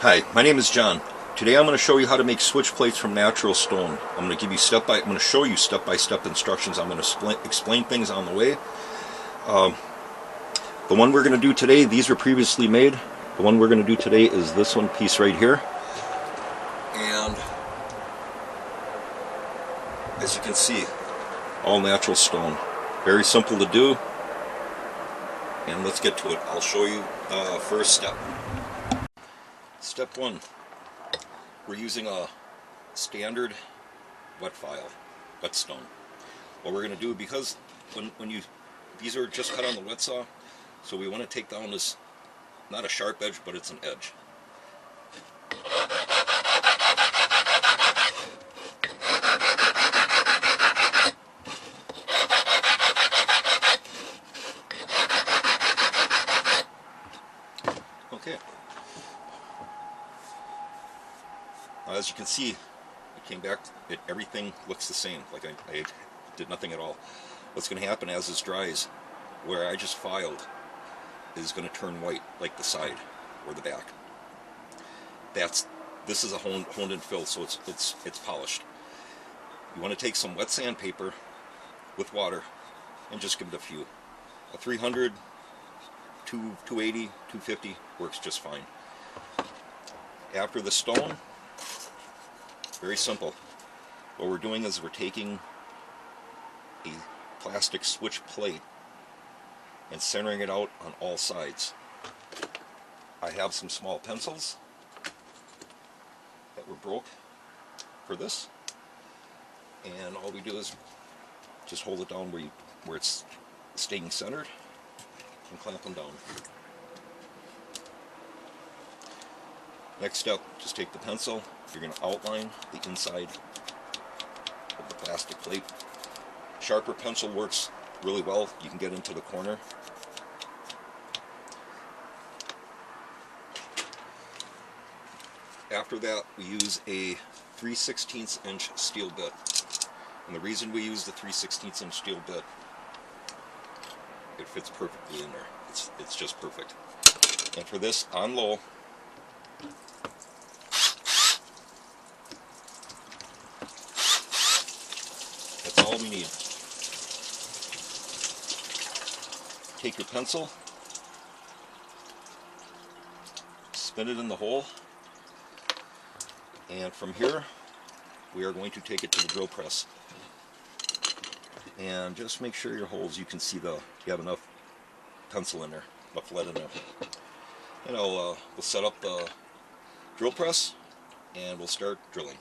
Hi, my name is John. Today I'm going to show you how to make switch plates from natural stone. I'm going to give you I'm going to show you step-by-step instructions. I'm going to explain things on the way. The one we're going to do today, these were previously made. The one we're going to do today is this one piece right here. And as you can see, all natural stone. Very simple to do. And let's get to it. I'll show you first step. Step 1, we're using a standard wet stone. What we're going to do, because these are just cut on the wet saw, so we want to take down this, not a sharp edge, but it's an edge. Okay. As you can see, I came back, everything looks the same, like I did nothing at all. What's going to happen as this dries, where I just filed, is going to turn white, like the side or the back. This is a honed in fill, so it's polished. You want to take some wet sandpaper with water and just give it a few. A 300, 280, 250 works just fine. After the stone, very simple. What we're doing is we're taking a plastic switch plate and centering it out on all sides. I have some small pencils that were broke for this, and all we do is just hold it down where it's staying centered and clamp them down. Next step, just take the pencil. You're going to outline the inside of the plastic plate. Sharper pencil works really well. You can get into the corner. After that, we use a 3/16 inch steel bit. And the reason we use the 3/16 inch steel bit, it fits perfectly in there. It's just perfect. And for this, on low, that's all we need. Take your pencil, spin it in the hole, and from here we are going to take it to the drill press. And just make sure your holes, you can see you have enough pencil in there, enough lead in there. And we'll set up the drill press and we'll start drilling.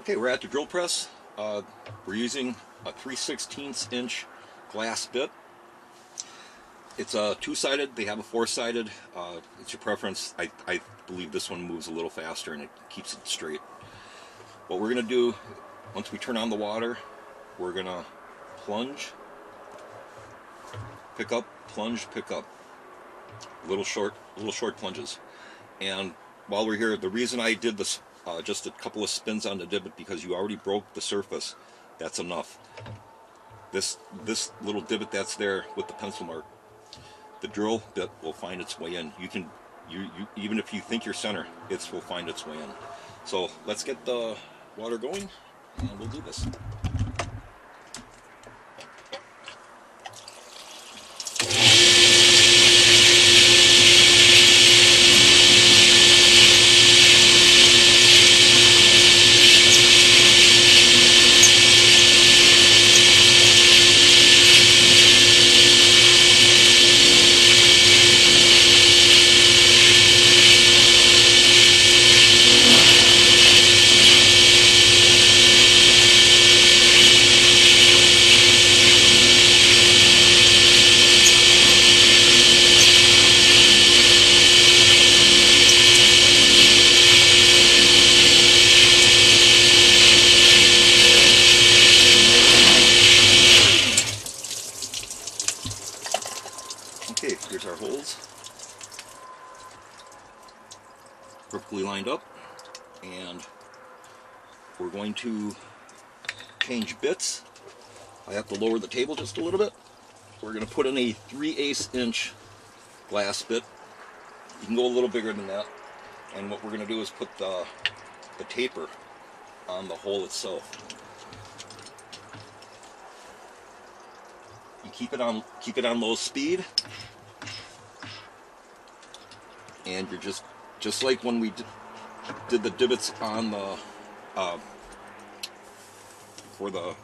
Okay, we're at the drill press. We're using a 3/16 inch glass bit. It's a two-sided. They have a four-sided. It's your preference. I believe this one moves a little faster and it keeps it straight. What we're going to do, once we turn on the water, we're going to plunge, pick up, plunge, pick up. Little short plunges. And while we're here, the reason I did this, just a couple of spins on the divot, because you already broke the surface. That's enough. This little divot that's there with the pencil mark, the drill bit will find its way in. You even if you think you're center, it will find its way in. So let's get the water going, and we'll do this. Okay, here's our holes, perfectly lined up, and we're going to change bits. I have to lower the table just a little bit. We're going to put in a 3/8 inch glass bit. You can go a little bigger than that. And what we're going to do is put the taper on the hole itself. You keep it on low speed, and you're just like when we did the divots on the for the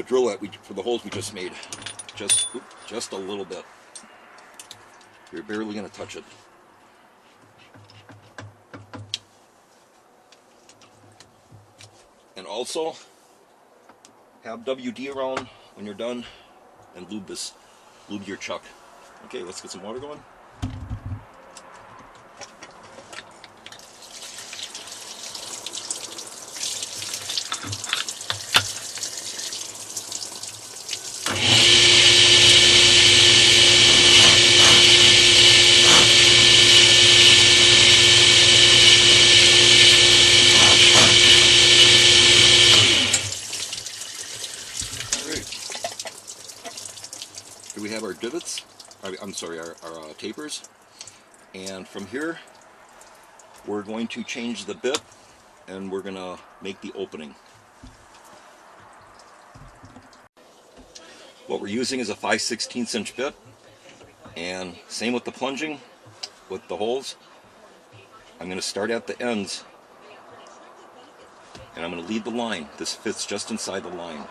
drill for the holes we just made. Just a little bit. You're barely going to touch it. And also have WD around when you're done, and lube your chuck. Okay, let's get some water going. Here we have our divots, I'm sorry, our tapers, and from here we're going to change the bit and we're going to make the opening. What we're using is a 5/16 inch bit, and same with the plunging, with the holes. I'm going to start at the ends and I'm going to lead the line. This fits just inside the line.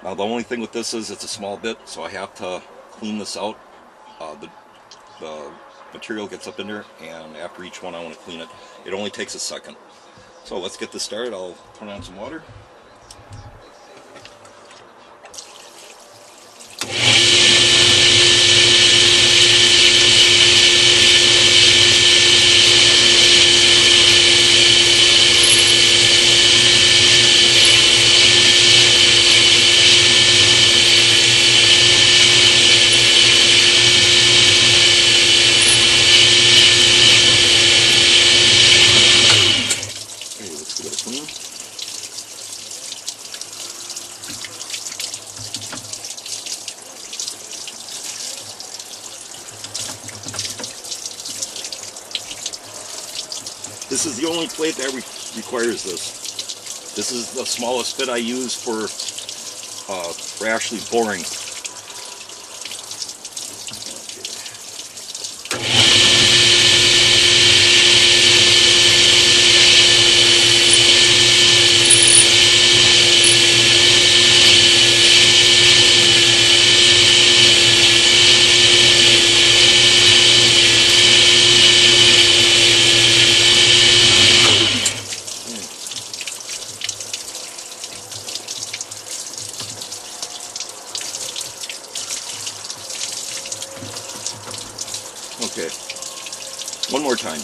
Now the only thing with this is it's a small bit, so I have to clean this out. The material gets up in there, and after each one I want to clean it. It only takes a second. So let's get this started. I'll turn on some water. This is the only plate that requires this. This is the smallest bit I use for actually boring. Okay, one more time.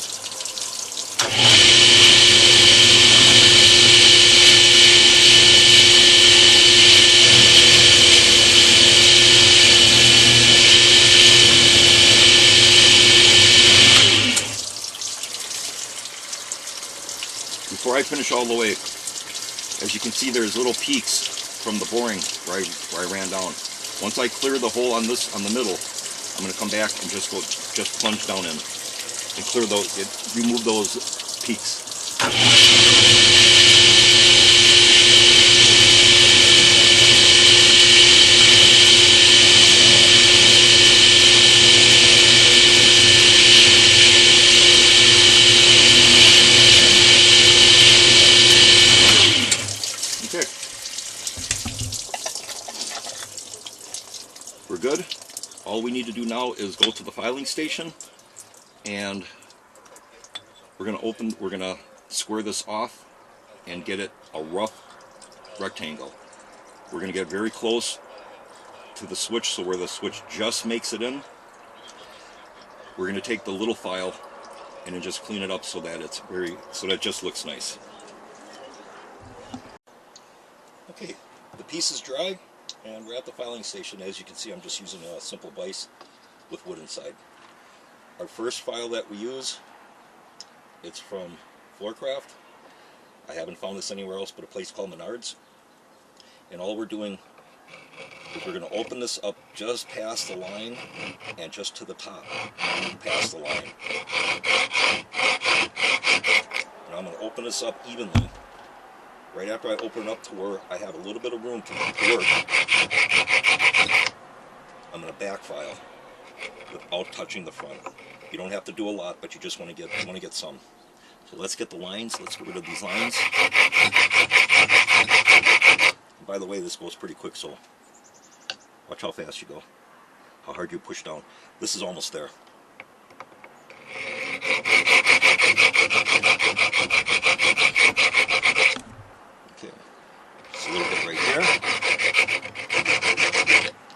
Before I finish all the way, as you can see, there's little peaks from the boring where I ran down. Once I clear the hole on the middle, I'm going to come back and just plunge down in and clear those, remove those peaks. Okay. We're good. All we need to do now is go to the filing station, and we're going to square this off and get it a rough rectangle. We're going to get very close to the switch, so where the switch just makes it in. We're going to take the little file and then just clean it up so that it just looks nice. Okay, the piece is dry. And we're at the filing station. As you can see, I'm just using a simple vise with wood inside. Our first file that we use, it's from Floorcraft. I haven't found this anywhere else but a place called Menards. And all we're doing is we're going to open this up just past the line and just to the top, past the line. And I'm going to open this up evenly. Right after I open it up to where I have a little bit of room to work, I'm going to backfile without touching the front. You don't have to do a lot, but you just want to get some. So let's get the lines. Let's get rid of these lines. And by the way, this goes pretty quick, so watch how fast you go, how hard you push down. This is almost there. Okay, just a little bit right there.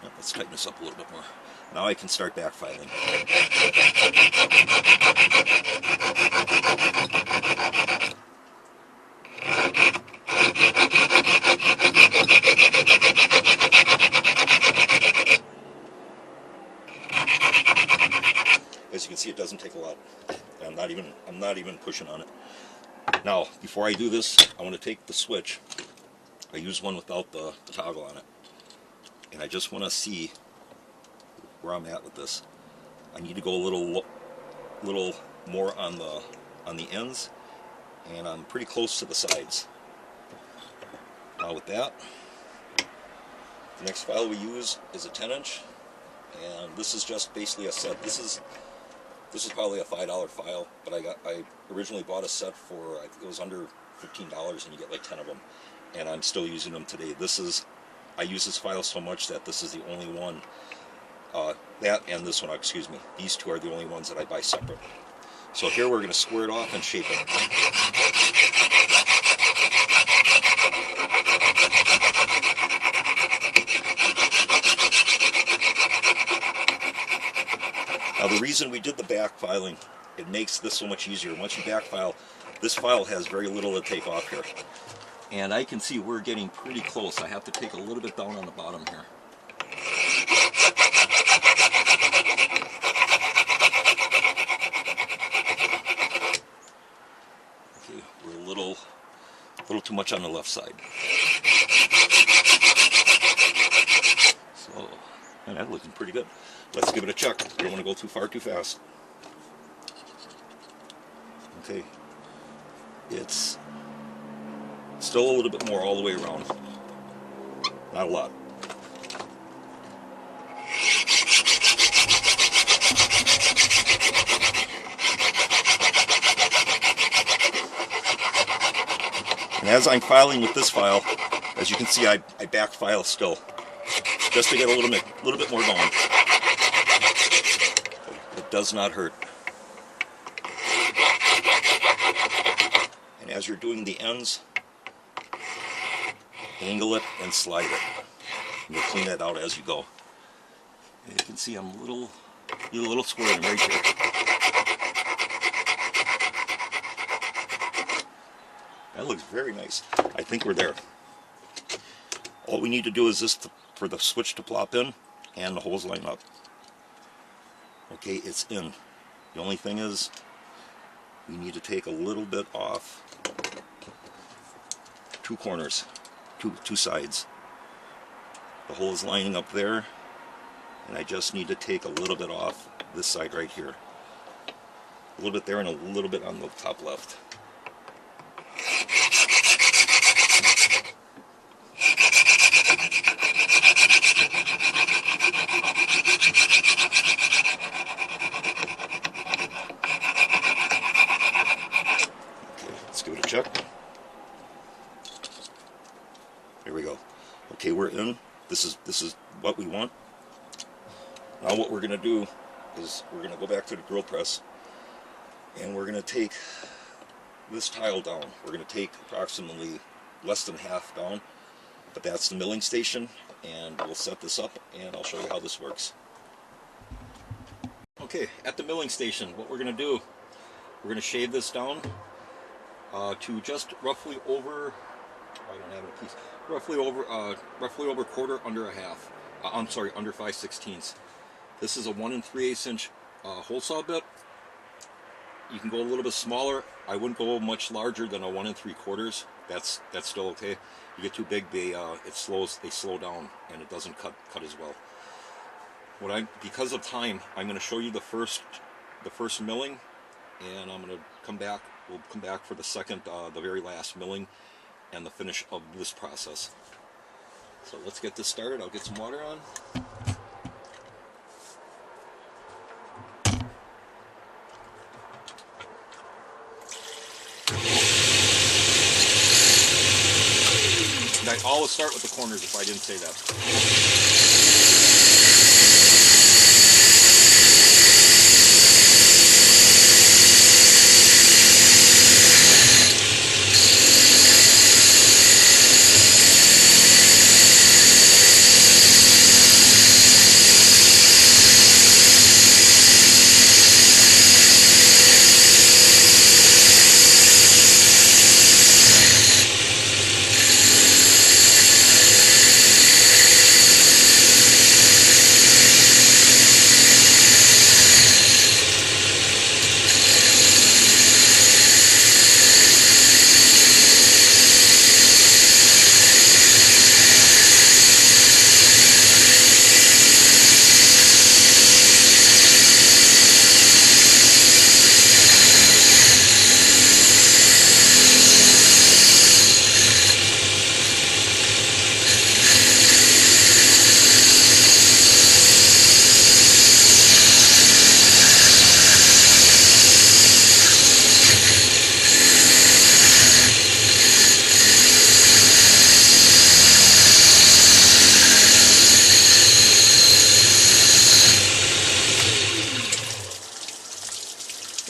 Now, let's tighten this up a little bit more. Now I can start backfiling. As you can see, it doesn't take a lot. I'm not even pushing on it. Now, before I do this, I want to take the switch. I use one without the toggle on it, and I just want to see where I'm at with this. I need to go a little more on the ends, and I'm pretty close to the sides. Now with that, the next file we use is a 10-inch, and this is just basically a set. This is probably a $5 file, but I originally bought a set for, I think it was under $15, and you get like 10 of them, and I'm still using them today. I use this file so much that this is the only one. That and this one, excuse me. These two are the only ones that I buy separate. So here we're going to square it off and shape it. Now the reason we did the back filing, it makes this so much easier. Once you back file, this file has very little to take off here. And I can see we're getting pretty close. I have to take a little bit down on the bottom here. Okay, we're a little too much on the left side. So, man, that's looking pretty good. Let's give it a check. We don't want to go too far too fast. Okay, it's still a little bit more all the way around. Not a lot. And as I'm filing with this file, as you can see, I back file still, just to get a little bit more going. It does not hurt. And as you're doing the ends, angle it and slide it. And you'll clean that out as you go. And you can see I'm a little squirreling right here. That looks very nice. I think we're there. All we need to do is this for the switch to plop in and the holes line up. Okay, it's in. The only thing is we need to take a little bit off two corners, two sides. The hole is lining up there, and I just need to take a little bit off this side right here. A little bit there and a little bit on the top left. Check. There we go. Okay, we're in. This is what we want. Now what we're going to do is we're going to go back to the drill press, and we're going to take this tile down. We're going to take approximately less than half down, but that's the milling station, and we'll set this up and I'll show you how this works. Okay, at the milling station, what we're going to do, we're going to shave this down to just roughly over, I don't have it, please, roughly over quarter, under a half. I'm sorry, under 5/16. This is a 1 3/8 inch hole saw bit. You can go a little bit smaller. I wouldn't go much larger than a 1 3/4. That's still okay. You get too big, they slow down and it doesn't cut as well. Because of time, I'm going to show you the first milling, and I'm going to come back. We'll come back for the second, the very last milling, and the finish of this process. So let's get this started. I'll get some water on. And I always start with the corners if I didn't say that.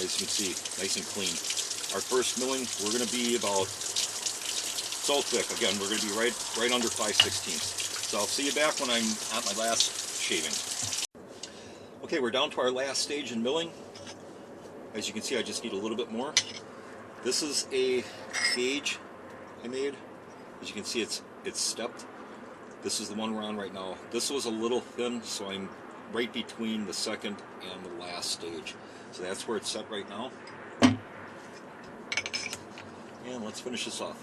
As you can see, nice and clean. Our first milling, we're going to be about so thick. Again, we're going to be right under 5/16. So I'll see you back when I'm at my last shaving. Okay, we're down to our last stage in milling. As you can see, I just need a little bit more. This is a gauge I made. As you can see, it's stepped. This is the one we're on right now. This was a little thin, so I'm right between the second and the last stage. So that's where it's set right now. And let's finish this off.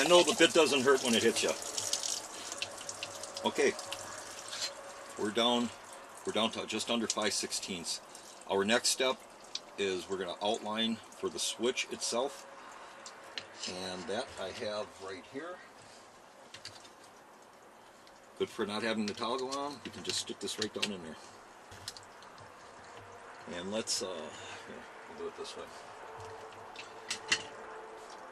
And no, the bit doesn't hurt when it hits you. Okay, we're down to just under 5/16. Our next step is we're going to outline for the switch itself, and that I have right here. Good for not having the towel go on. You can just stick this right down in there. And let's here, we'll do it this way.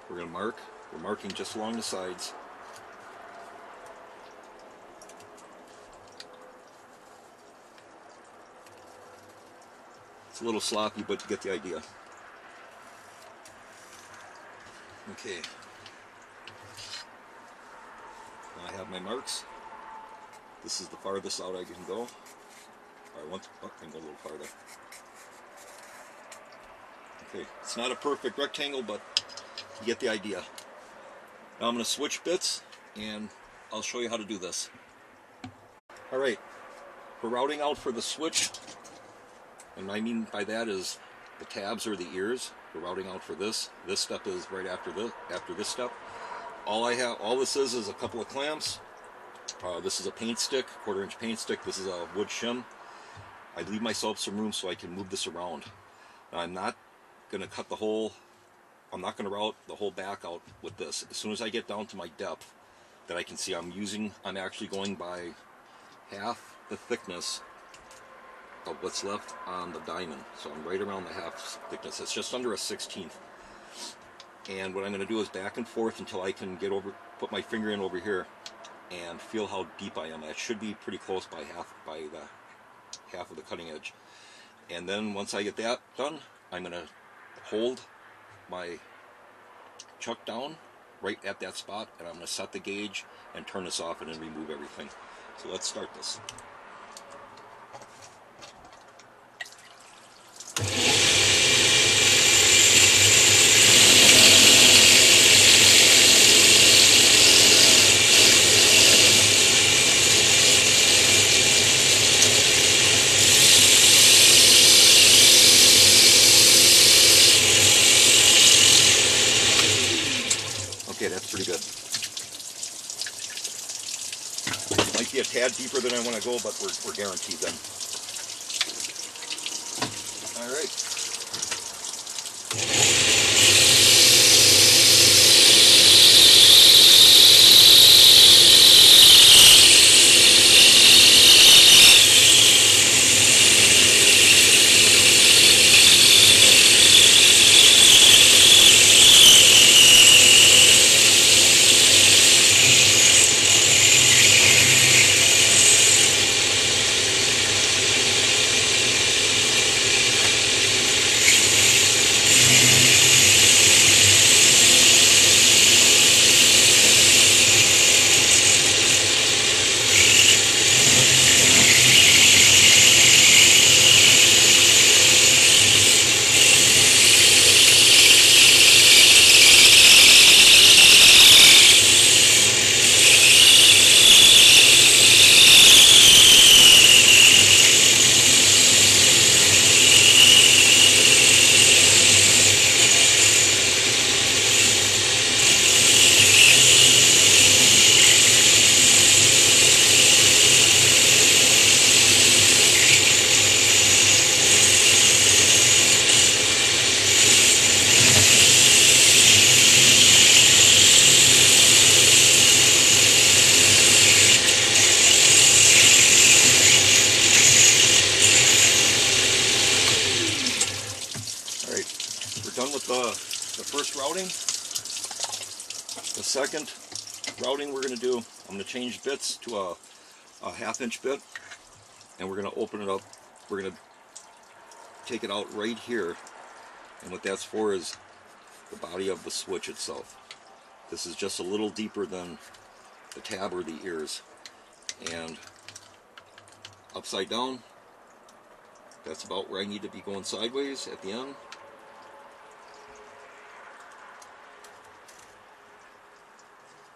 We're going to mark. We're marking just along the sides. It's a little sloppy, but you get the idea. Okay. Now I have my marks. This is the farthest out I can go. I want to go a little farther. Okay, it's not a perfect rectangle, but you get the idea. Now I'm going to switch bits, and I'll show you how to do this. Alright, for routing out for the switch, and what I mean by that is the tabs or the ears. We're routing out for this. This step is right after this step. All this is a couple of clamps. This is a paint stick, 1/4 inch paint stick. This is a wood shim. I leave myself some room so I can move this around. Now, I'm not going to cut the whole, I'm not going to route the whole back out with this. As soon as I get down to my depth that I can see, I'm actually going by half the thickness of what's left on the diamond. So I'm right around the half thickness. It's just under a 1/16. And what I'm going to do is back and forth until I can put my finger in over here and feel how deep I am. I should be pretty close by the half of the cutting edge. And then once I get that done, I'm going to hold my chuck down right at that spot, and I'm going to set the gauge and turn this off and then remove everything. So let's start this. Okay, that's pretty good. Might be a tad deeper than I want to go, but we're guaranteed then. All right. Done with the first routing. The second routing we're going to do, I'm going to change bits to a 1/2 inch bit, and we're going to open it up. We're going to take it out right here, and what that's for is the body of the switch itself. This is just a little deeper than the tab or the ears, and upside down, that's about where I need to be going sideways at the end.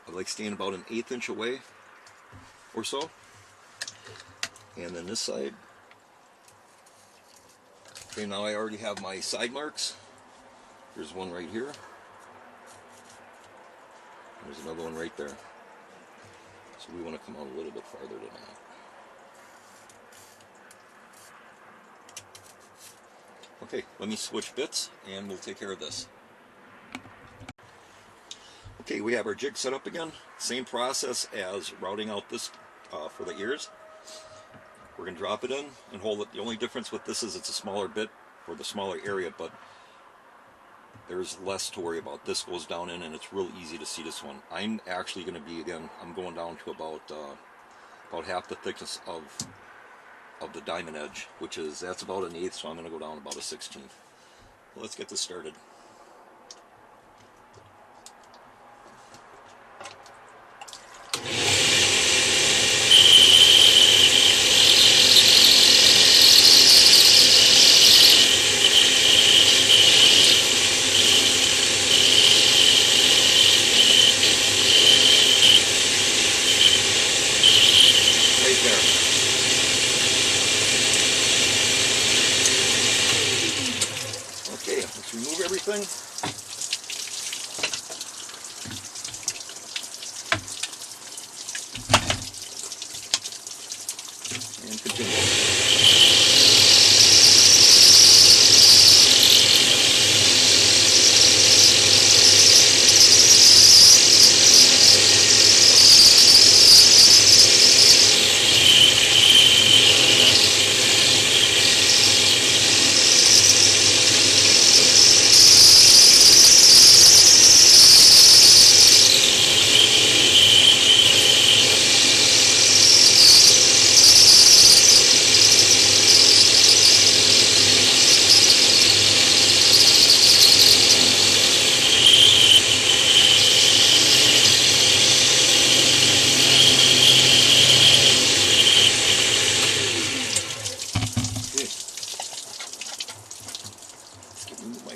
I like staying about an 1/8 inch away or so. And then this side. Okay, now I already have my side marks. There's one right here. There's another one right there. So we want to come out a little bit farther than that. Okay, let me switch bits and we'll take care of this. Okay, we have our jig set up again. Same process as routing out this for the ears. We're going to drop it in and hold it. The only difference with this is it's a smaller bit for the smaller area, but there's less to worry about. This goes down in and it's real easy to see this one. I'm actually going to be, again, I'm going down to about half the thickness of of the diamond edge, which is, that's about 1/8, so I'm going to go down about 1/16. Let's get this started. Right there. Okay, let's remove everything. And continue.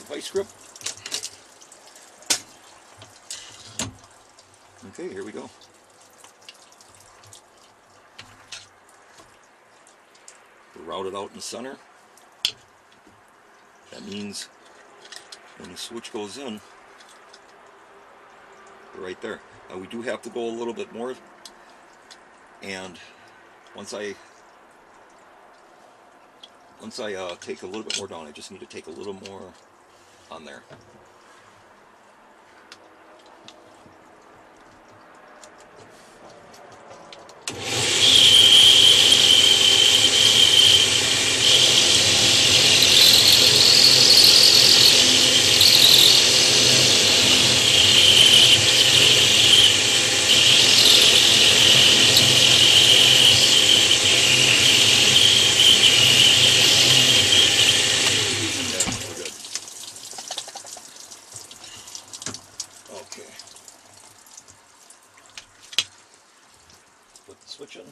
Vice grip. Okay, here we go. We're routed out in the center. That means when the switch goes in, we're right there. Now we do have to go a little bit more, and once I take a little bit more down, I just need to take a little more on there. Put the switch in.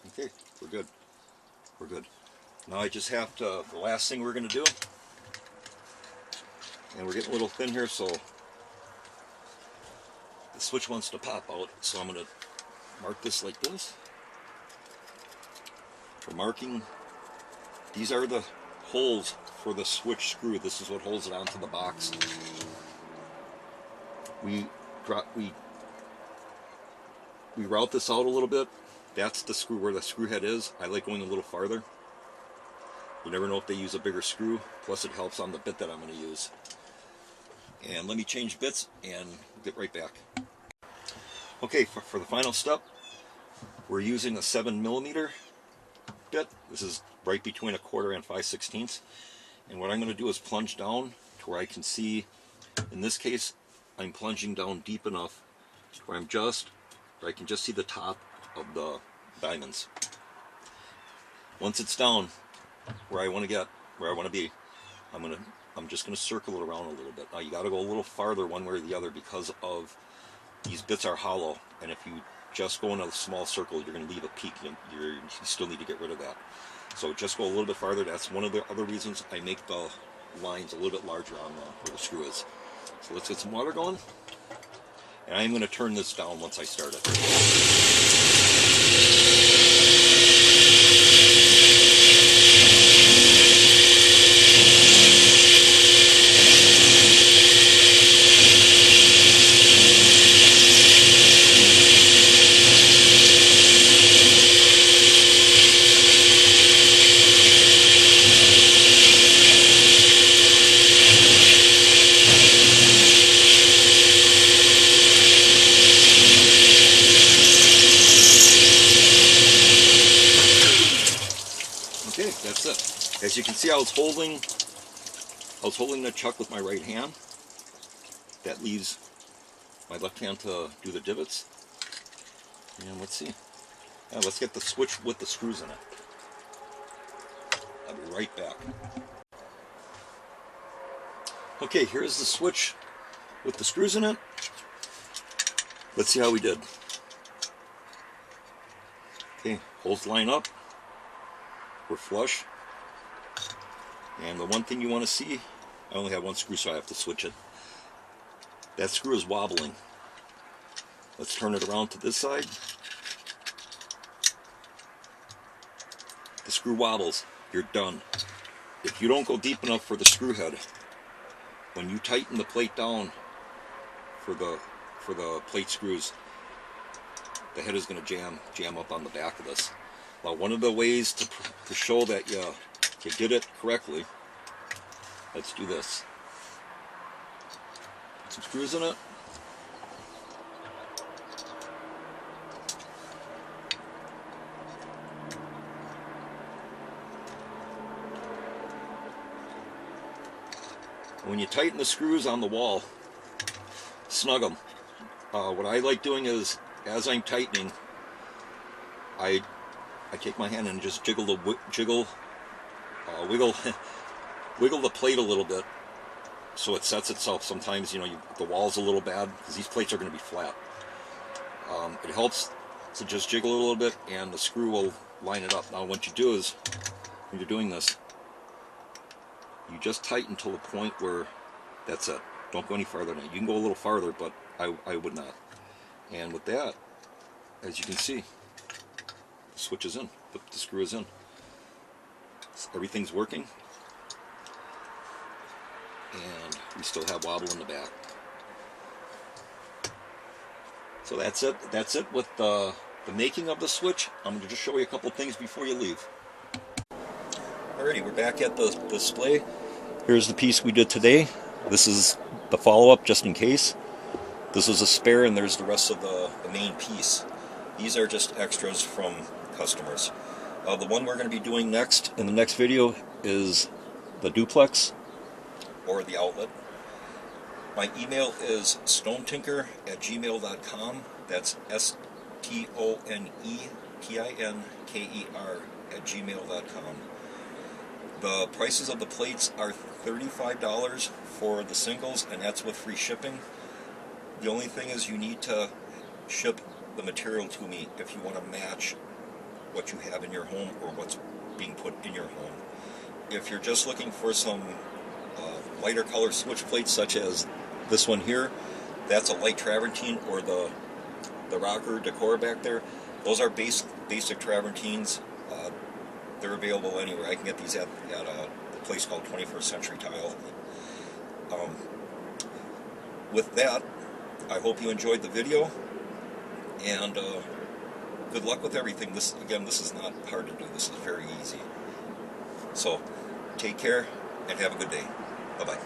Okay, we're good. We're good. Now I just have to, the last thing we're going to do, and we're getting a little thin here, so the switch wants to pop out, so I'm going to mark this like this. For marking, these are the holes for the switch screw. This is what holds it onto the box. We route this out a little bit. That's the screw where the screw head is. I like going a little farther. You never know if they use a bigger screw. Plus it helps on the bit that I'm going to use. And let me change bits and get right back. Okay, for the final step, we're using a 7mm bit. This is right between 1/4 and 5/16. And what I'm going to do is plunge down to where I can see, in this case, I'm plunging down deep enough where I can just see the top of the diamonds. Once it's down where I want to be, I'm just going to circle it around a little bit. Now you got to go a little farther one way or the other because of these bits are hollow, and if you just go in a small circle, you're going to leave a peak. You still need to get rid of that. So just go a little bit farther. That's one of the other reasons I make the lines a little bit larger on where the screw is. So let's get some water going, and I'm going to turn this down once I start it. Okay, that's it. As you can see, I was holding the chuck with my right hand. That leaves my left hand to do the divots. And let's see. Let's get the switch with the screws in it. I'll be right back. Okay, here's the switch with the screws in it. Let's see how we did. Okay, holes line up. We're flush. And the one thing you want to see, I only have one screw, so I have to switch it. That screw is wobbling. Let's turn it around to this side. The screw wobbles. You're done. If you don't go deep enough for the screw head, when you tighten the plate down for the plate screws, the head is going to jam up on the back of this. Now, one of the ways to show that you did it correctly, let's do this. Put some screws in it. When you tighten the screws on the wall, snug them. What I like doing is, as I'm tightening, I take my hand and just wiggle wiggle the plate a little bit so it sets itself. Sometimes, you know, the wall's a little bad because these plates are going to be flat. It helps to just jiggle it a little bit, and the screw will line it up. Now, what you do is, when you're doing this, you just tighten till the point where that's it. Don't go any farther than that. You can go a little farther, but I would not. And with that, as you can see, the switch is in, the screw is in. Everything's working. And we still have wobble in the back. So that's it. That's it with the making of the switch. I'm going to just show you a couple things before you leave. Alrighty, we're back at the display. Here's the piece we did today. This is the follow-up, just in case. This is a spare, and there's the rest of the main piece. These are just extras from customers. The one we're going to be doing next, in the next video, is the duplex, or the outlet. My email is stonetinker@gmail.com. That's STONETINKER@gmail.com. The prices of the plates are $35 for the singles, and that's with free shipping. The only thing is, you need to ship the material to me if you want to match what you have in your home or what's being put in your home. If you're just looking for some lighter color switch plates, such as this one here, that's a light Travertine, or the rocker Decora back there. Those are basic Travertines. They're available anywhere. I can get these at a place called 21st Century Tile. With that, I hope you enjoyed the video, and good luck with everything. This is not hard to do. This is very easy. So, take care and have a good day. Bye-bye.